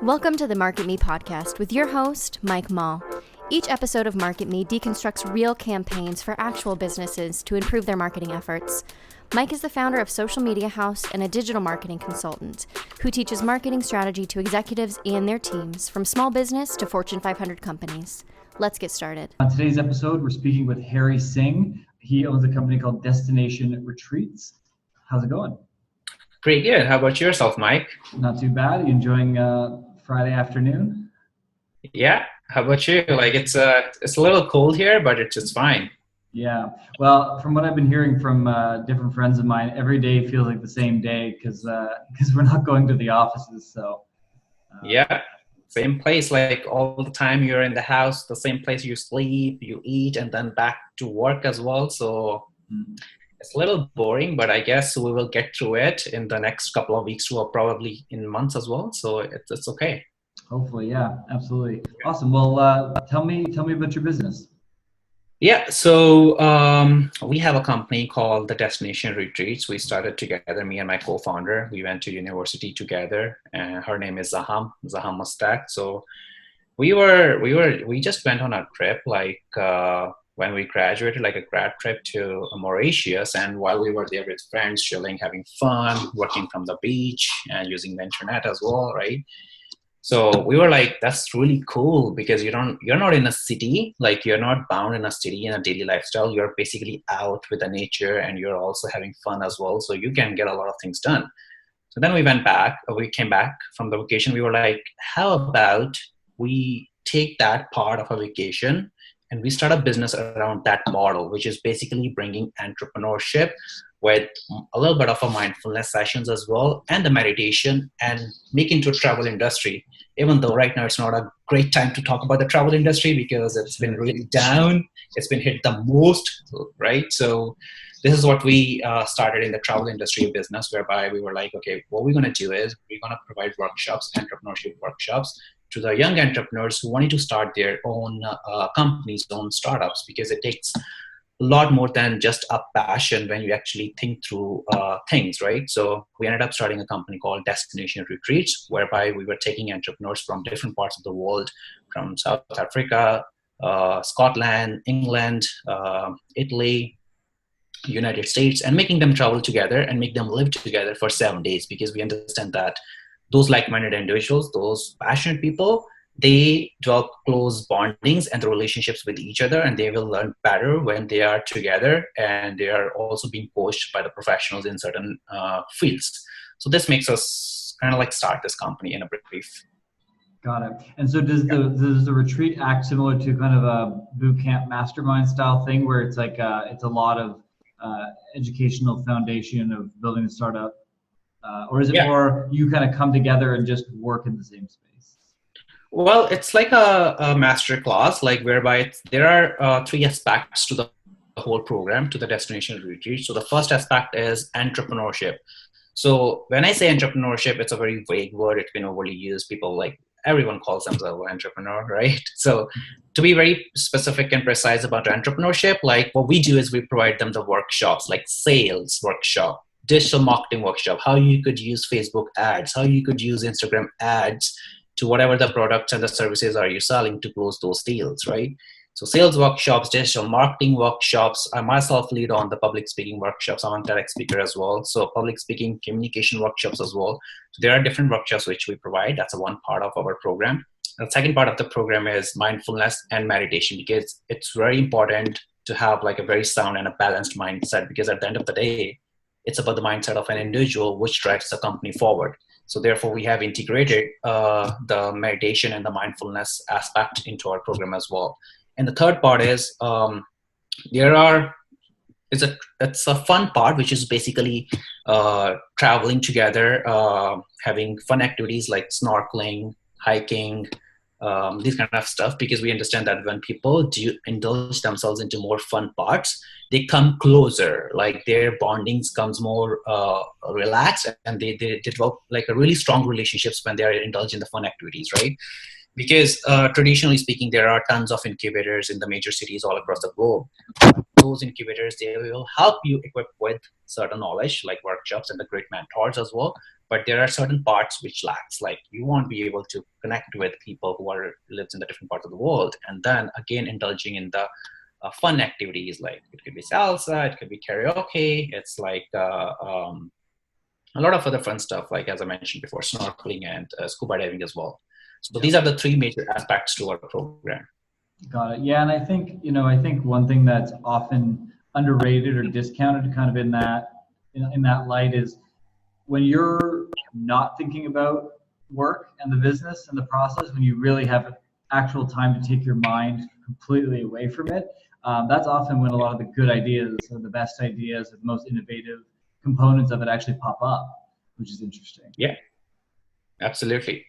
Welcome to the Market Me podcast with your host, Mike Mall. Each episode of Market Me deconstructs real campaigns for actual businesses to improve their marketing efforts. Mike is the founder of Social Media House and a digital marketing consultant who teaches marketing strategy to executives and their teams from small business to Fortune 500 companies. Let's get started. On today's episode, we're speaking with Harry Singh. He owns a company called Destination Retreats. How's it going? Pretty good. How about yourself, Mike? Not too bad. You enjoying Friday afternoon? Yeah. How about you? It's a little cold here, but it's fine. Yeah. Well, from what I've been hearing from different friends of mine, every day feels like the same day because we're not going to the offices. So. Yeah. Same place. Like all the time you're in the house, the same place you sleep, you eat, and then back to work as well. So. It's a little boring, but I guess we will get through it in the next couple of weeks or probably in months as well. So it's okay. Hopefully, yeah, absolutely. Awesome. Well, tell me about your business. Yeah, so we have a company called the Destination Retreats. We started together, me and my co-founder. We went to university together, and her name is Zaham Mustak. So we just went on a trip when we graduated, like a grad trip to Mauritius. And while we were there with friends, chilling, having fun, working from the beach and using the internet as well, right? So we were like, that's really cool because you're not in a city, like you're not bound in a city in a daily lifestyle. You're basically out with the nature and you're also having fun as well. So you can get a lot of things done. So then we came back from the vacation. We were like, how about we take that part of a vacation and we start a business around that model, which is basically bringing entrepreneurship with a little bit of a mindfulness sessions as well, and the meditation, and make into a travel industry. Even though right now it's not a great time to talk about the travel industry because it's been really down. It's been hit the most, right? So this is what we started in the travel industry business, whereby we were like, okay, what we're going to do is we're going to provide workshops, entrepreneurship workshops, to the young entrepreneurs who wanted to start their own companies, own startups, because it takes a lot more than just a passion when you actually think through things, right? So we ended up starting a company called Destination Retreats, whereby we were taking entrepreneurs from different parts of the world, from South Africa, Scotland, England, Italy, United States, and making them travel together and make them live together for 7 days, because we understand that those like-minded individuals, those passionate people, they develop close bondings and the relationships with each other, and they will learn better when they are together, and they are also being coached by the professionals in certain fields. So this makes us kind of like start this company in a brief. Got it. And so does the retreat act similar to kind of a boot camp mastermind style thing where it's like it's a lot of educational foundation of building a startup? Or is it more you kind of come together and just work in the same space? Well, it's like a master class, like whereby there are three aspects to the whole program, to the Destination Retreat. So the first aspect is entrepreneurship. So when I say entrepreneurship, it's a very vague word. It's been overly used. People everyone calls themselves an entrepreneur, right? So to be very specific and precise about entrepreneurship, like what we do is we provide them the workshops, like sales workshop, digital marketing workshop, how you could use Facebook ads, how you could use Instagram ads to whatever the products and the services are you selling to close those deals, right? So sales workshops, digital marketing workshops. I myself lead on the public speaking workshops. I'm a TEDx speaker as well. So public speaking, communication workshops as well. So there are different workshops which we provide. That's one part of our program. The second part of the program is mindfulness and meditation, because it's very important to have like a very sound and a balanced mindset, because at the end of the day, it's about the mindset of an individual which drives the company forward. So therefore, we have integrated the meditation and the mindfulness aspect into our program as well. And the third part is it's a fun part, which is basically traveling together, having fun activities like snorkeling, hiking, this kind of stuff, because we understand that when people do indulge themselves into more fun parts, they come closer, like their bondings comes more relaxed, and they develop like a really strong relationships when they are indulged in the fun activities, right? Because traditionally speaking, there are tons of incubators in the major cities all across the globe. those incubators, they will help you equip with certain knowledge, like workshops and the great mentors as well. But there are certain parts which lacks, like you won't be able to connect with people who lives in the different parts of the world. And then again, indulging in the fun activities, like it could be salsa, it could be karaoke, it's like a lot of other fun stuff, like as I mentioned before, snorkeling and scuba diving as well. So these are the three major aspects to our program. Got it. Yeah, and I think one thing that's often underrated or discounted, kind of in that light, is when you're not thinking about work and the business and the process, when you really have actual time to take your mind completely away from it, that's often when a lot of the good ideas or the best ideas, the most innovative components of it actually pop up, which is interesting. Yeah, absolutely.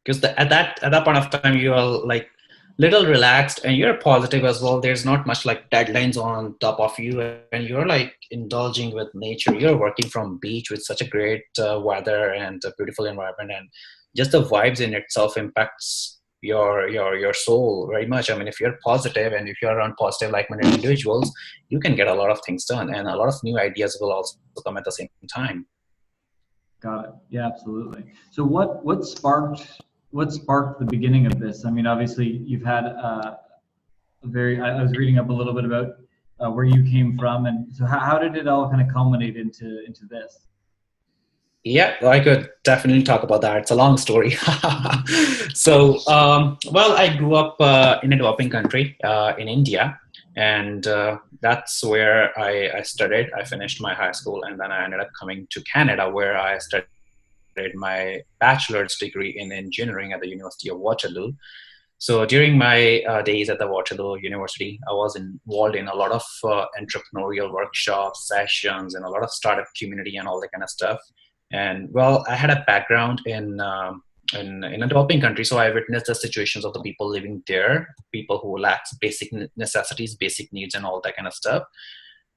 Because at that point of time, you are like little relaxed and you're positive as well. There's not much like deadlines on top of you, and you're like indulging with nature. You're working from beach with such a great weather and a beautiful environment, and just the vibes in itself impacts your soul very much. I mean, if you're positive and if you're around positive like-minded individuals, you can get a lot of things done, and a lot of new ideas will also come at the same time. Got it. Yeah, absolutely. So what sparked the beginning of this? I mean, obviously you've had I was reading up a little bit about where you came from, and so how did it all kind of culminate into this? Yeah, I could definitely talk about that. It's a long story. So, well, I grew up in a developing country in India, and that's where I studied. I finished my high school, and then I ended up coming to Canada, where I studied my bachelor's degree in engineering at the University of Waterloo. So during my days at the Waterloo University, I was involved in a lot of entrepreneurial workshops, sessions, and a lot of startup community and all that kind of stuff. And well, I had a background in a developing country, so I witnessed the situations of the people living there, people who lack basic necessities, basic needs, and all that kind of stuff.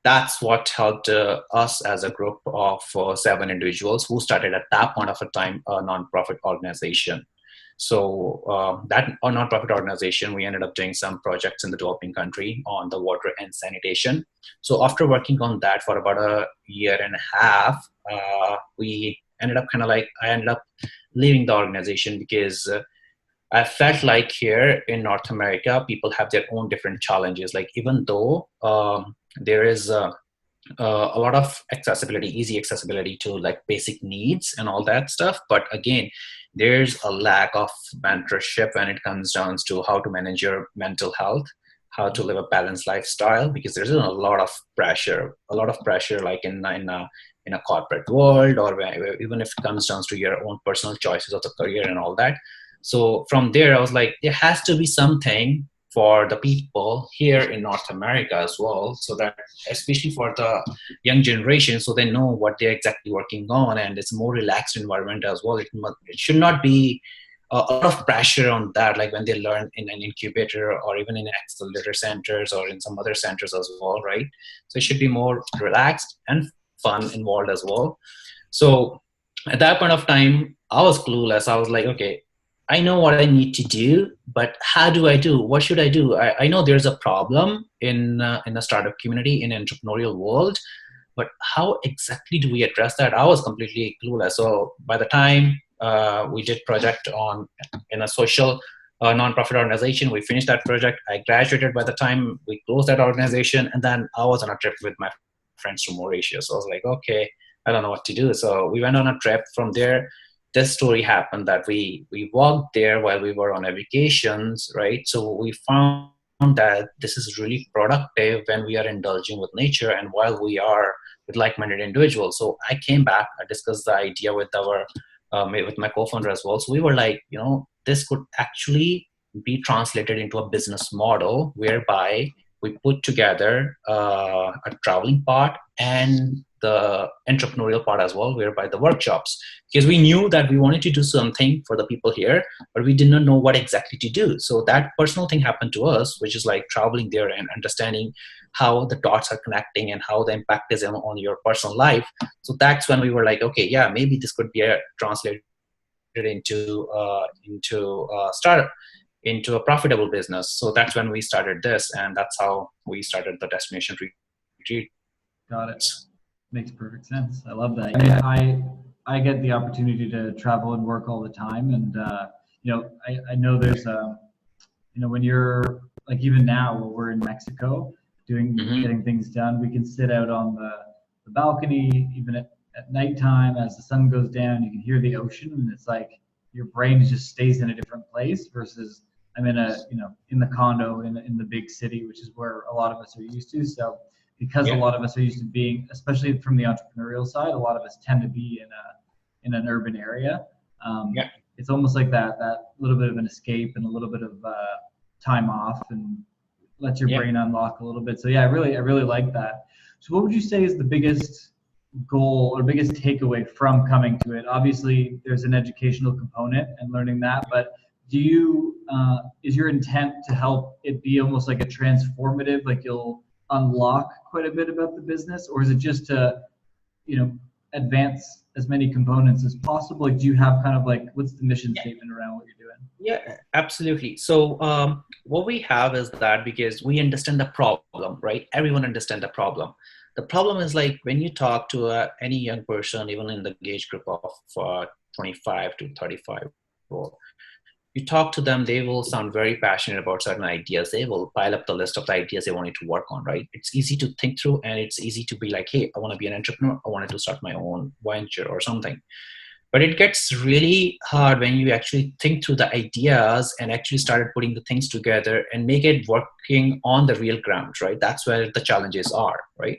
That's what helped us as a group of 7 individuals who started at that point of a time a nonprofit organization. So that a nonprofit organization, we ended up doing some projects in the developing country on the water and sanitation. So after working on that for about a year and a half, we ended up I ended up leaving the organization because I felt like here in North America, people have their own different challenges. Like even though there is a lot of accessibility, easy accessibility to like basic needs and all that stuff, but again, there's a lack of mentorship when it comes down to how to manage your mental health, how to live a balanced lifestyle, because there's a lot of pressure like in a corporate world, or even if it comes down to your own personal choices of the career and all that. So from there, I was like, there has to be something for the people here in North America as well, so that especially for the young generation, so they know what they're exactly working on, and it's a more relaxed environment as well. It should not be a lot of pressure on that, like when they learn in an incubator or even in accelerator centers or in some other centers as well, right? So it should be more relaxed and fun involved as well. So at that point of time, I was clueless. I was like, okay, I know what I need to do, but how do I do? What should I do? I know there's a problem in a startup community, in entrepreneurial world, but how exactly do we address that? I was completely clueless. So by the time we did project in a social nonprofit organization, we finished that project. I graduated by the time we closed that organization, and then I was on a trip with my friends from Mauritius. So I was like, okay, I don't know what to do. So we went on a trip. From there, this story happened that we walked there while we were on our vacations, right? So we found that this is really productive when we are indulging with nature and while we are with like-minded individuals. So I came back, I discussed the idea with with my co-founder as well. So we were like, this could actually be translated into a business model whereby we put together a traveling part and the entrepreneurial part as well, whereby the workshops, because we knew that we wanted to do something for the people here, but we did not know what exactly to do. So that personal thing happened to us, which is like traveling there and understanding how the dots are connecting and how the impact is on your personal life. So that's when we were like, okay, yeah, maybe this could be translated into startup, into a profitable business. So that's when we started this, and that's how we started the Destination retreat. Got it. Makes perfect sense. I love that. I mean, I get the opportunity to travel and work all the time, and I know there's when you're like, even now when we're in Mexico getting things done, we can sit out on the balcony even at nighttime as the sun goes down. You can hear the ocean, and it's like your brain just stays in a different place versus I'm in in the condo in the big city, which is where a lot of us are used to. So because a lot of us are used to being, especially from the entrepreneurial side, a lot of us tend to be in an urban area. It's almost like that little bit of an escape and a little bit of time off, and lets your brain unlock a little bit. So I really like that. So what would you say is the biggest goal or biggest takeaway from coming to it? Obviously there's an educational component and learning that, but do you is your intent to help it be almost like a transformative, like you'll unlock quite a bit about the business, or is it just to advance as many components as possible? Like, do you have kind of like, what's the mission statement around what you're doing? Yeah, absolutely. So what we have is that because we understand the problem, right? Everyone understands the problem. The problem is like when you talk to any young person, even in the age group of 25 to 35, or you talk to them, they will sound very passionate about certain ideas. They will pile up the list of the ideas they wanted to work on, right? It's easy to think through, and it's easy to be like, hey, I want to be an entrepreneur. I wanted to start my own venture or something. But it gets really hard when you actually think through the ideas and actually started putting the things together and make it working on the real ground, right? That's where the challenges are, right?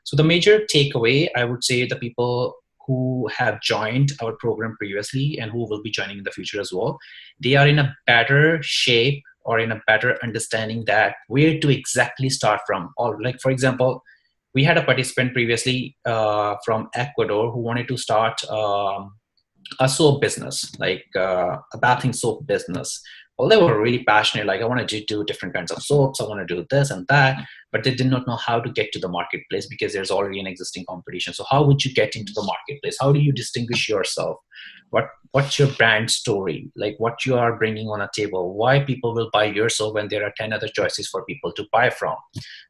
So the major takeaway, I would say, the people who have joined our program previously and who will be joining in the future as well, they are in a better shape or in a better understanding that where to exactly start from. Or like, for example, we had a participant previously from Ecuador who wanted to start a soap business, like a bathing soap business. Well, they were really passionate, like, I want to do different kinds of soaps, I want to do this and that, but they did not know how to get to the marketplace because there's already an existing competition. So how would you get into the marketplace? How do you distinguish yourself? What's your brand story? Like, what you are bringing on a table? Why people will buy your soap when there are 10 other choices for people to buy from?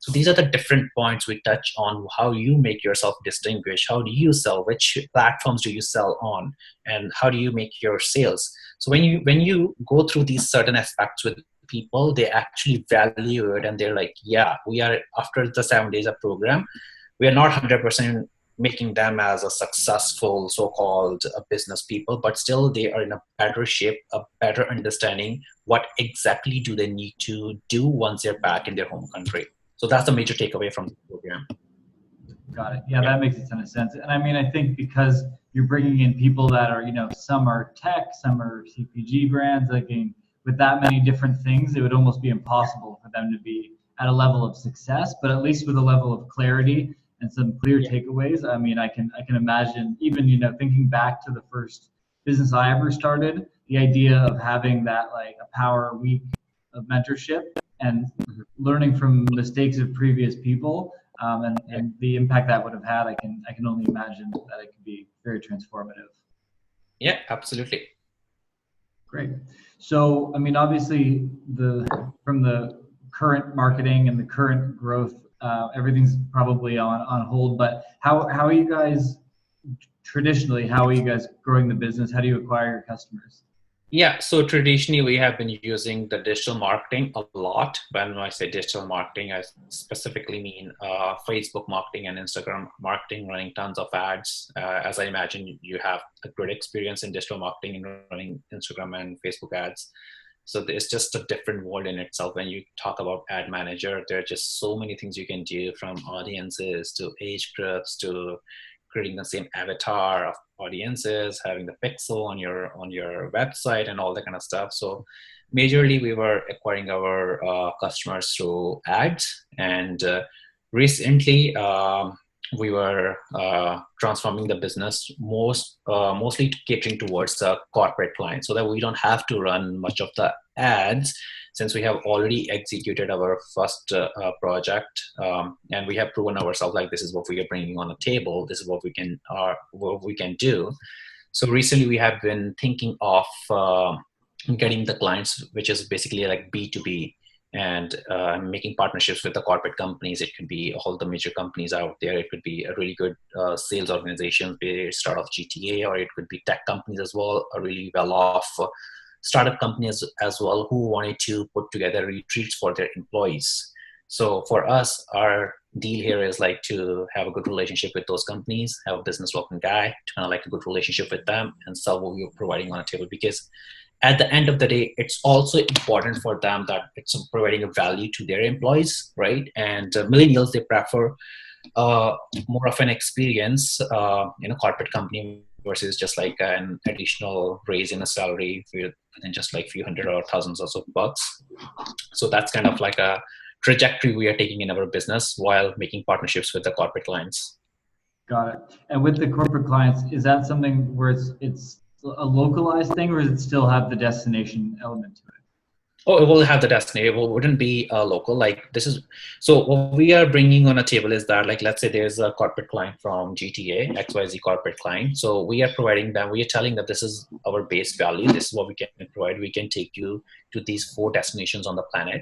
So these are the different points we touch on, how you make yourself distinguish. How do you sell? Which platforms do you sell on? And how do you make your sales? So when you go through these certain aspects with people, they actually value it, and they're like, yeah, we are, after the 7 days of program, we are not 100% making them as a successful so-called business people, but still they are in a better shape, a better understanding what exactly do they need to do once they're back in their home country. So that's the major takeaway from the program. Got it. Yeah, that makes a ton of sense. And I mean, I think because you're bringing in people that are, some are tech, some are CPG brands, like with that many different things, it would almost be impossible for them to be at a level of success, but at least with a level of clarity and some clear takeaways. I mean, I can imagine even, thinking back to the first business I ever started, the idea of having that, like, a power week of mentorship and learning from mistakes of previous people, and the impact that would have had, I can only imagine that it could be very transformative. Yeah, absolutely. Great. So, I mean, obviously from the current marketing and the current growth, everything's probably on hold, but how are you guys traditionally, how are you guys growing the business? How do you acquire your customers? Yeah, so traditionally we have been using the digital marketing a lot. When I say digital marketing, I specifically mean Facebook marketing and Instagram marketing, running tons of ads. As I imagine you have a great experience in digital marketing and running Instagram and Facebook ads. So it's just a different world in itself. When you talk about ad manager, there are just so many things you can do, from audiences to age groups to creating the same avatar of audiences, having the pixel on your website and all that kind of stuff. So majorly we were acquiring our customers through ads, and recently we were transforming the business mostly catering towards the corporate clients, so that we don't have to run much of the ads, since we have already executed our first project, and we have proven ourselves, like, this is what we are bringing on the table, this is what we can do. So recently we have been thinking of getting the clients, which is basically like B2B, and making partnerships with the corporate companies. It could be all the major companies out there. It could be a really good sales organization based out of GTA, or it could be tech companies as well, a really well-off startup companies as well, who wanted to put together retreats for their employees. So for us, our deal here is like to have a good relationship with those companies, have a business development guy, to kind of like a good relationship with them and sell what we're providing on a table. Because at the end of the day, it's also important for them that it's providing a value to their employees, right? And millennials, they prefer more of an experience in a corporate company versus just like an additional raise in a salary within just like few hundred or thousands of bucks. So that's kind of like a trajectory we are taking in our business while making partnerships with the corporate clients. Got it. And with the corporate clients, is that something where it's a localized thing, or does it still have the destination element to it? Oh, it will have the destination. It wouldn't be local. Like this is, so what we are bringing on a table is that, like, let's say there's a corporate client from GTA, XYZ corporate client. So we are providing them, we are telling that this is our base value. This is what we can provide. We can take you to these 4 destinations on the planet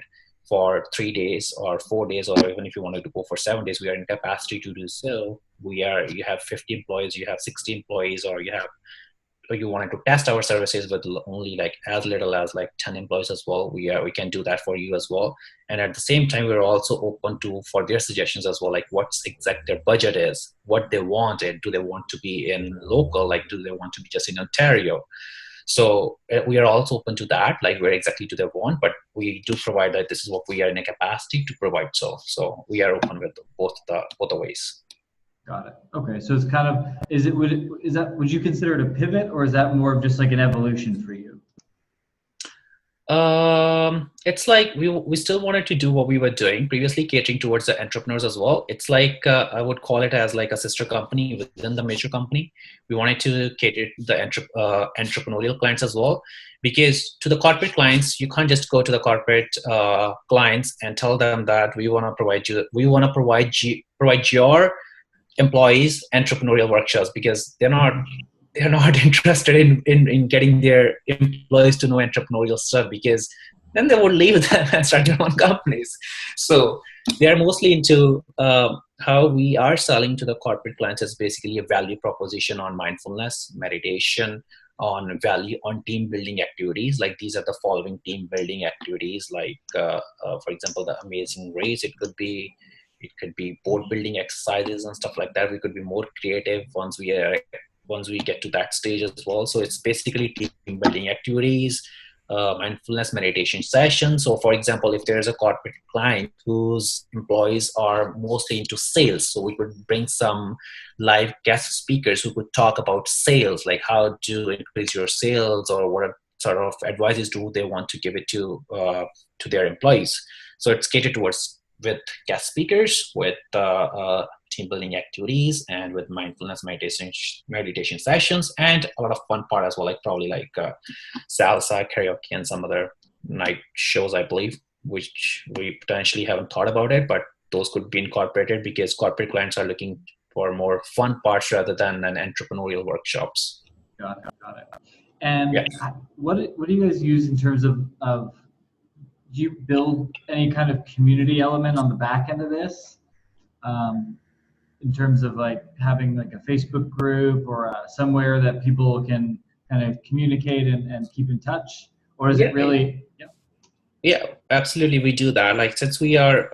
for 3 days or 4 days, or even if you wanted to go for 7 days, we are in capacity to do so. You have 50 employees, you have 60 employees, or you wanted to test our services with only like as little as like 10 employees as well, we can do that for you as well. And at the same time, we're also open to for their suggestions as well, like what's exact their budget is, what they want, and do they want to be in local, like do they want to be just in Ontario. So we are also open to that, like where exactly do they want, but we do provide that this is what we are in a capacity to provide. So we are open with both the ways. Got it. Okay, so it's kind of, would you consider it a pivot, or is that more of just like an evolution for you? It's like we still wanted to do what we were doing previously, catering towards the entrepreneurs as well. It's like I would call it as like a sister company within the major company. We wanted to cater to the entrepreneurial clients as well, because to the corporate clients, you can't just go to the corporate clients and tell them that we want to provide your employees entrepreneurial workshops, because they're not interested in getting their employees to know entrepreneurial stuff, because then they would leave them and start their own companies. So they are mostly into how we are selling to the corporate clients is basically a value proposition on mindfulness, meditation, on value, on team building activities. Like these are the following team building activities, like for example, the amazing race. It could be board building exercises and stuff like that. We could be more creative once we get to that stage as well. So it's basically team building activities, mindfulness meditation sessions. So for example, if there's a corporate client whose employees are mostly into sales, so we could bring some live guest speakers who could talk about sales, like how to increase your sales, or what sort of advices do they want to give it to their employees. So it's catered towards with guest speakers, with team building activities, and with mindfulness meditation sessions, and a lot of fun part as well, like probably like salsa, karaoke, and some other night shows, I believe, which we potentially haven't thought about it, but those could be incorporated because corporate clients are looking for more fun parts rather than an entrepreneurial workshops. Got it. And yes. What do you guys use in terms of do you build any kind of community element on the back end of this, in terms of like having like a Facebook group or somewhere that people can kind of communicate and keep in touch, or is it really? Yeah, absolutely, we do that. Like since we are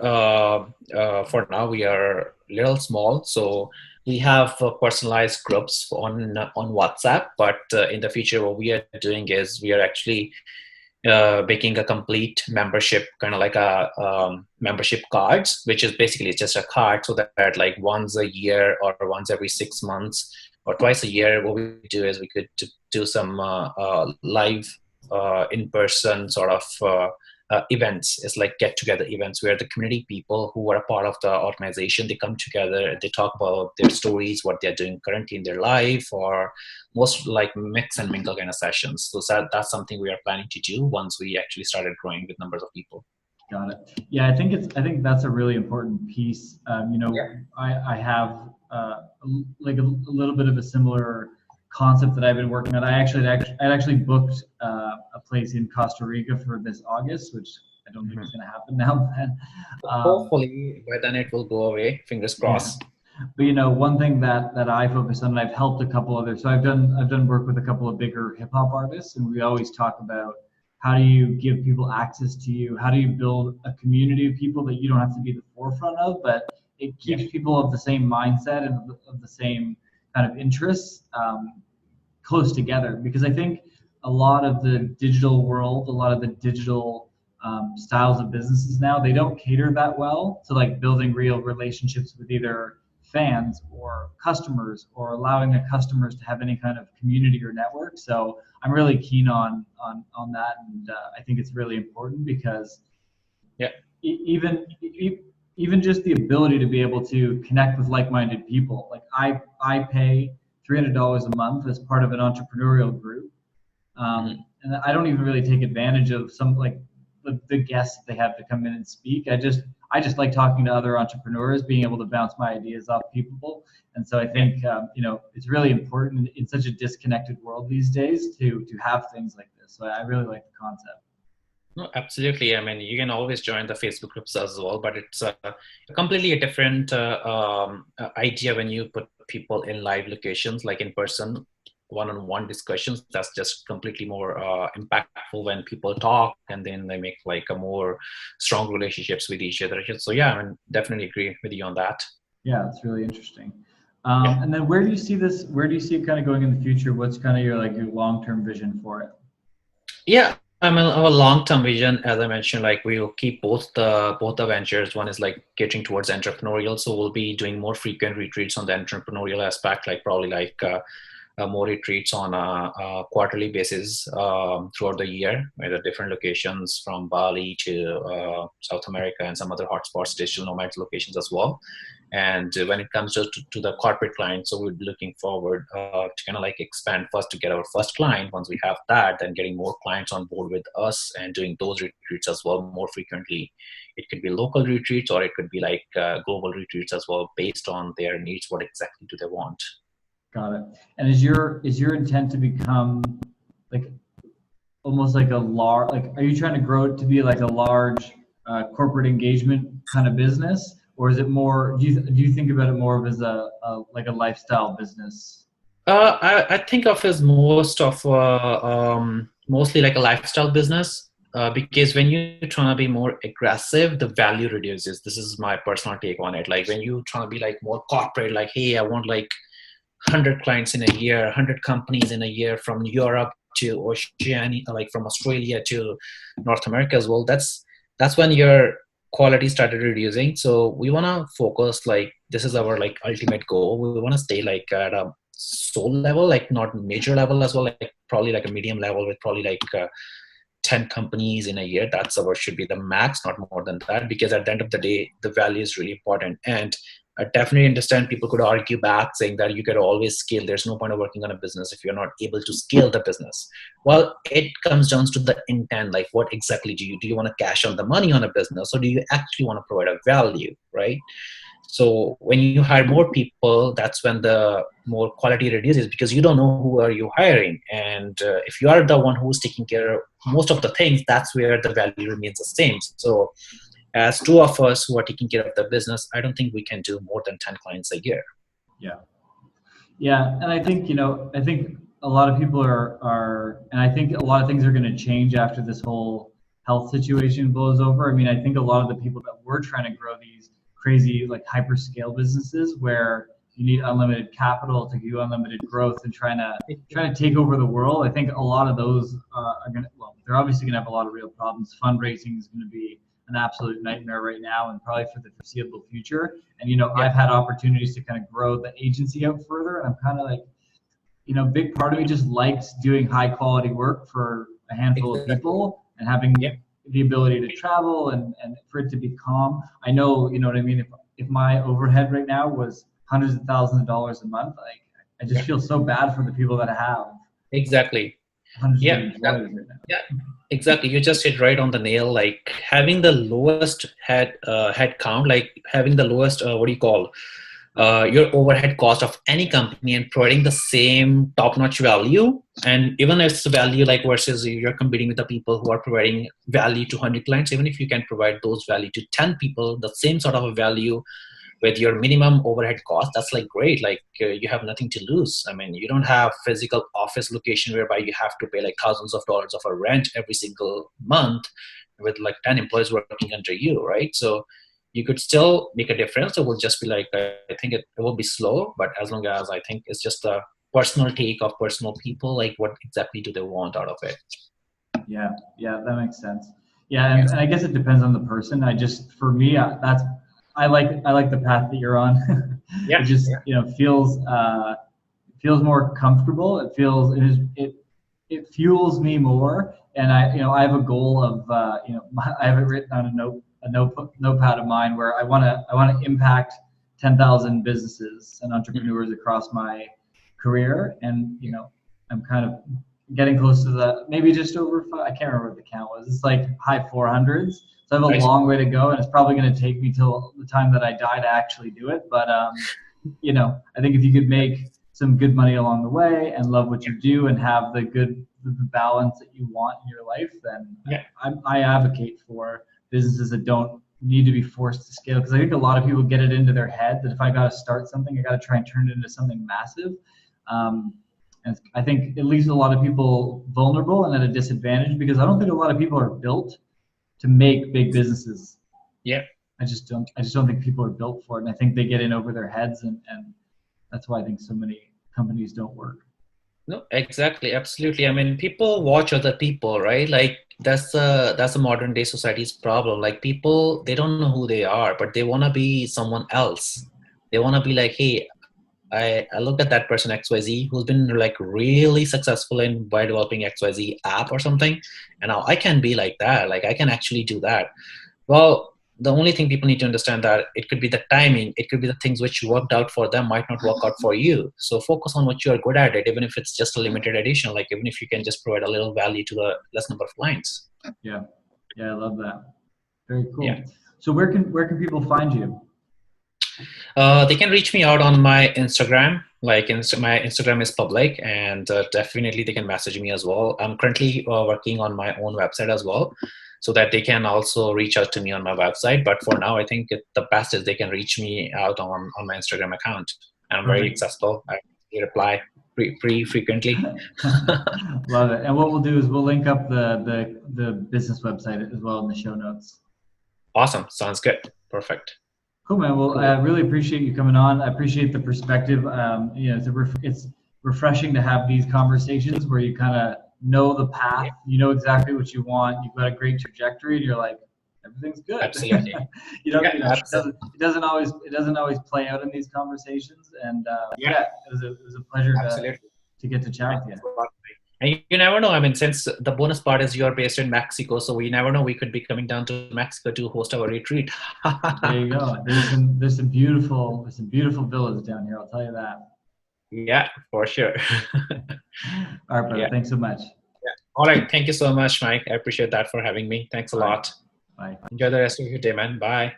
for now we are a little small, so we have personalized groups on WhatsApp, but in the future what we are doing is we are actually making a complete membership, kind of like a membership cards, which is basically just a card, so that like once a year or once every 6 months or twice a year, what we do is we could do some live in-person sort of events. It's like get-together events where the community people who are a part of the organization, they come together and they talk about their stories, what they're doing currently in their life, or most like mix and mingle kind of sessions. So that's something we are planning to do once we actually started growing with numbers of people. Got it. Yeah, I think that's a really important piece. I have like a little bit of a similar concept that I've been working on. I actually booked a place in Costa Rica for this August, which I don't think it's going to happen now. Hopefully by then it will go away. Fingers crossed. Yeah. But one thing that I focus on, and I've helped a couple others. So I've done work with a couple of bigger hip hop artists, and we always talk about how do you give people access to you? How do you build a community of people that you don't have to be the forefront of, but it keeps people of the same mindset and of the same kind of interests close together? Because I think a lot of the digital world, a lot of the digital styles of businesses now, they don't cater that well to like building real relationships with either fans or customers, or allowing the customers to have any kind of community or network. So I'm really keen on that, and I think it's really important because even just the ability to be able to connect with like-minded people. Like I pay $300 a month as part of an entrepreneurial group, and I don't even really take advantage of some like the guests they have to come in and speak. I just like talking to other entrepreneurs, being able to bounce my ideas off people. And so I think, it's really important in such a disconnected world these days to have things like this. So I really like the concept. No, absolutely. I mean, you can always join the Facebook groups as well, but it's completely a different idea when you put people in live locations, like in person, one-on-one discussions. That's just completely more impactful when people talk, and then they make like a more strong relationships with each other. So yeah, I mean, definitely agree with you on that. Yeah, it's really interesting. And then where do you see this? Where do you see it kind of going in the future? What's kind of your long-term vision for it? Yeah, I mean, our long-term vision, as I mentioned, like we will keep both the ventures. One is like getting towards entrepreneurial, so we'll be doing more frequent retreats on the entrepreneurial aspect, like probably like more retreats on a quarterly basis throughout the year at different locations, from Bali to South America and some other hotspots, digital nomad locations as well. And when it comes to the corporate clients, so we'll be looking forward to kind of like expand first to get our first client. Once we have that, then getting more clients on board with us and doing those retreats as well more frequently. It could be local retreats, or it could be like global retreats as well, based on their needs. What exactly do they want? Got it. And is your intent to become like almost like a large, like, are you trying to grow it to be like a large corporate engagement kind of business, or is it more? Do you think about it more of as a like a lifestyle business? I think of as mostly like a lifestyle business, because when you're trying to be more aggressive, the value reduces. This is my personal take on it. Like when you trying to be like more corporate, like, hey, I want like 100 clients in a year, 100 companies in a year, from Europe to Oceania, like from Australia to North America as well. That's when your quality started reducing. So we want to focus, like, this is our like ultimate goal. We want to stay like at a soul level, like not major level as well, like probably like a medium level with probably like 10 companies in a year. That's should be the max, not more than that, because at the end of the day, the value is really important. And I definitely understand people could argue back saying that you could always scale. There's no point of working on a business if you're not able to scale the business. Well, it comes down to the intent. Like, what exactly do you want to cash on the money on a business, or do you actually want to provide a value, right? So when you hire more people, that's when the more quality reduces, because you don't know who are you hiring. And if you are the one who's taking care of most of the things, that's where the value remains the same. So as two of us who are taking care of the business, I don't think we can do more than 10 clients a year. Yeah. And I think, I think a lot of people are, and I think a lot of things are going to change after this whole health situation blows over. I mean, I think a lot of the people that were trying to grow these crazy, like, hyper-scale businesses where you need unlimited capital to do unlimited growth and trying to take over the world, I think a lot of those are going to, well, they're obviously going to have a lot of real problems. Fundraising is going to be an absolute nightmare right now, and probably for the foreseeable future. And I've had opportunities to kind of grow the agency out further, and I'm kind of like, big part of me just likes doing high quality work for a handful of people and having the ability to travel and for it to be calm. I know, you know what I mean? If my overhead right now was hundreds of thousands of dollars a month, like, I just feel so bad for the people that have exactly hundreds of employees right now. Exactly. You just hit right on the nail. Like having the lowest head count, like having the lowest your overhead cost of any company and providing the same top-notch value. And even if it's value like versus you're competing with the people who are providing value to 100 clients, even if you can provide those value to 10 people, the same sort of a value with your minimum overhead cost, that's like great. Like you have nothing to lose. I mean, you don't have physical office location whereby you have to pay like thousands of dollars of a rent every single month with like 10 employees working under you, right? So you could still make a difference. It will just be like, I think it will be slow, but as long as I think it's just a personal take of personal people, like what exactly do they want out of it? Yeah, that makes sense. Yeah, and I guess it depends on the person. For me, I like the path that you're on. Yeah, it just feels more comfortable. It fuels me more, and I have a goal of I have it written on a notepad of mine where I want to impact 10,000 businesses and entrepreneurs across my career, and I'm kind of getting close to maybe just over five. I can't remember what the count was. It's like high 400s. So I have a long way to go, and it's probably going to take me till the time that I die to actually do it. But I think if you could make some good money along the way and love what you do and have the balance that you want in your life, then I advocate for businesses that don't need to be forced to scale, because I think a lot of people get it into their head that if I got to start something, I got to try and turn it into something massive. And I think it leaves a lot of people vulnerable and at a disadvantage, because I don't think a lot of people are built to make big businesses. Yeah. I just don't think people are built for it. And I think they get in over their heads, and that's why I think so many companies don't work. No, exactly. Absolutely. I mean, people watch other people, right? Like that's a modern day society's problem. Like people, they don't know who they are, but they want to be someone else. They want to be like, hey, I looked at that person XYZ who's been like really successful by developing XYZ app or something. And now I can be like that. Like I can actually do that. Well, the only thing people need to understand that it could be the timing, it could be the things which worked out for them might not work out for you. So focus on what you are good at it, even if it's just a limited edition, like even if you can just provide a little value to the less number of clients. Yeah, I love that. Very cool. Yeah. So where can people find you? They can reach me out on my Instagram. Like my Instagram is public, and definitely they can message me as well. I'm currently working on my own website as well, so that they can also reach out to me on my website. But for now, I think the best is they can reach me out on my Instagram account. And I'm very accessible. I reply pretty frequently. Love it. And what we'll do is we'll link up the business website as well in the show notes. Awesome. Sounds good. Perfect. Cool, man. Well, I really appreciate you coming on. I appreciate the perspective. It's refreshing to have these conversations where you kind of know the path, you know exactly what you want, you've got a great trajectory, and you're like, everything's good. Absolutely. It doesn't always play out in these conversations, and it was a pleasure to get to chat with you. And you never know. I mean, since the bonus part is you're based in Mexico, so we never know. We could be coming down to Mexico to host our retreat. There you go. There's some beautiful villas down here. I'll tell you that. Yeah, for sure. All right, brother. Thanks so much. Yeah. All right. Thank you so much, Mike. I appreciate that for having me. Thanks a lot. Bye. Enjoy the rest of your day, man. Bye.